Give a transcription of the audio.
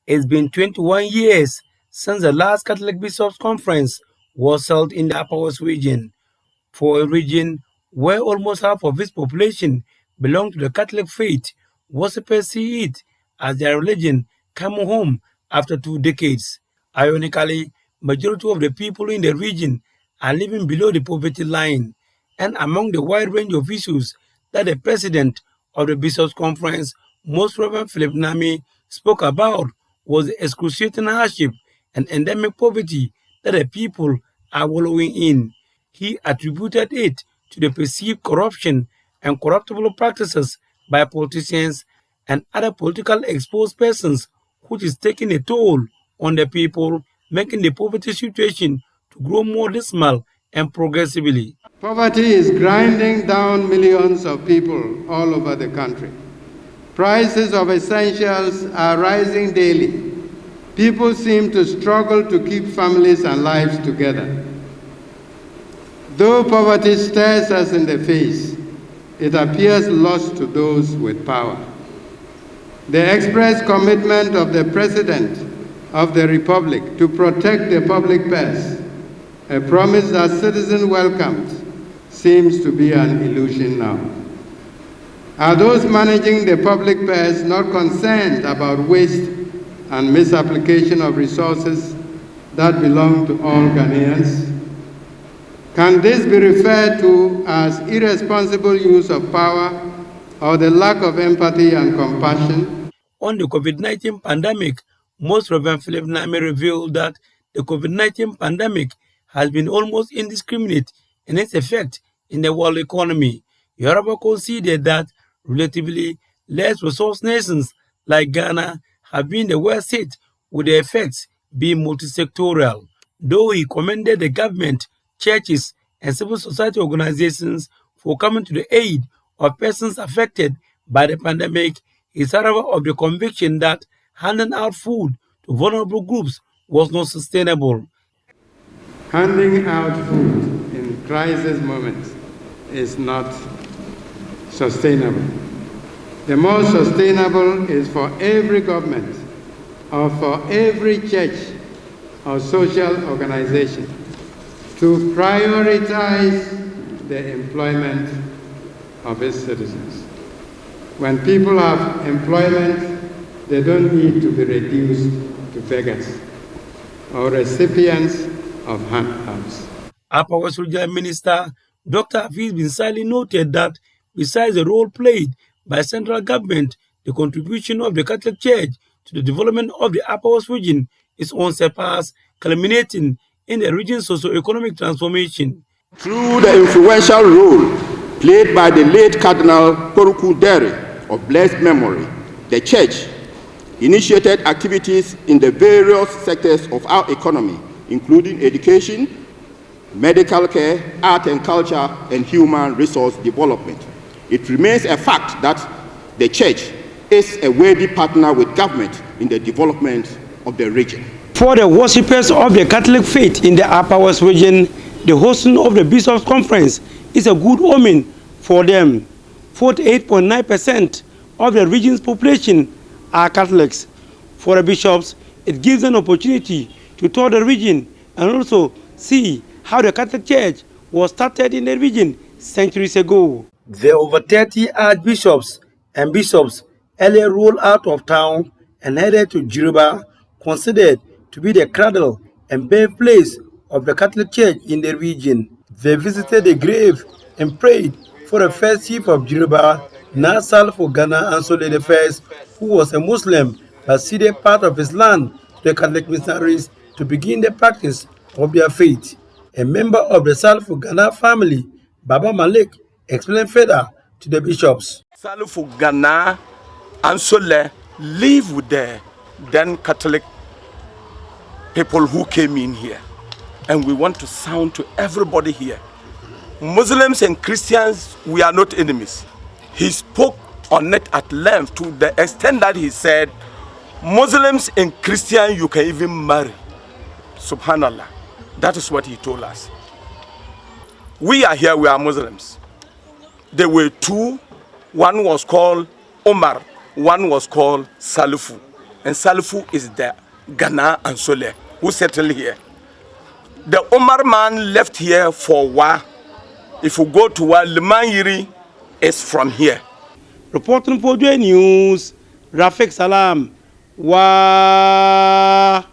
It's been 21 years since the last Catholic Bishops' Conference was held in the Upper West region, for a region where almost half of its population belong to the Catholic faith. Worshippers see it as their religion coming home after 2 decades. Ironically, majority of the people in the region are living below the poverty line, and among the wide range of issues that the president of the Bishops' Conference, Most Reverend Philip Naameh, spoke about was the excruciating hardship and endemic poverty that the people are wallowing in. He attributed it to the perceived corruption and corruptible practices by politicians and other politically exposed persons, which is taking a toll on the people, making the poverty situation to grow more dismal and progressively. Poverty is grinding down millions of people all over the country. Prices of essentials are rising daily. People seem to struggle to keep families and lives together. Though poverty stares us in the face, it appears lost to those with power. The express commitment of the President of the Republic to protect the public purse, a promise that citizens welcomed, seems to be an illusion now. Are those managing the public purse not concerned about waste and misapplication of resources that belong to all Ghanaians? Can this be referred to as irresponsible use of power or the lack of empathy and compassion? On the COVID-19 pandemic, Most Reverend Philip Naameh revealed that the COVID-19 pandemic has been almost indiscriminate in its effect in the world economy. Yoruba considered that relatively less resource nations like Ghana have been the worst hit, with the effects being multisectoral. Though he commended the government, churches, and civil society organizations for coming to the aid of persons affected by the pandemic, he is however of the conviction that handing out food to vulnerable groups was not sustainable. Handing out food in crisis moments is not sustainable. The most sustainable is for every government or for every church or social organization to prioritize the employment of its citizens. When people have employment, they don't need to be reduced to beggars or recipients of handouts. Upper West Regional Minister Dr. Hafiz bin Sali noted that besides the role played by central government, the contribution of the Catholic Church to the development of the Upper West region is unsurpassed, culminating in the region's socio-economic transformation. Through the influential role played by the late Cardinal Koruku Dere of blessed memory, the Church initiated activities in the various sectors of our economy, including education, medical care, art and culture, and human resource development. It remains a fact that the Church is a worthy partner with government in the development of the region. For the worshippers of the Catholic faith in the Upper West region, the hosting of the Bishops' Conference is a good omen for them. 48.9% of the region's population are Catholics. For the bishops, it gives an opportunity to tour the region and also see how the Catholic Church was started in the region centuries ago. The over 30 archbishops and bishops earlier rolled out of town and headed to Yoruba, considered to be the cradle and birthplace of the Catholic Church in the region. They visited the grave and prayed for the first chief of Yoruba, Nasal for Ghana Ansole I, who was a Muslim but ceded part of his land to the Catholic missionaries to begin the practice of their faith. A member of the Salfu Ghana family, Baba Malik, explained further to the bishops. Salfu Ghana Ansole live with the then Catholic people who came in here. And we want to sound to everybody here. Muslims and Christians, we are not enemies. He spoke on it at length to the extent that he said, Muslims and Christians, you can even marry. Subhanallah. That is what he told us. We are here, we are Muslims. There were two. One was called Omar, one was called Salifu. and Salfu is the Ghana and Sole who settled here. The Omar man left here for Wa. If you go to Wa, Limayiri is from here. Reporting for Joy News, Rafik Salam. Wa.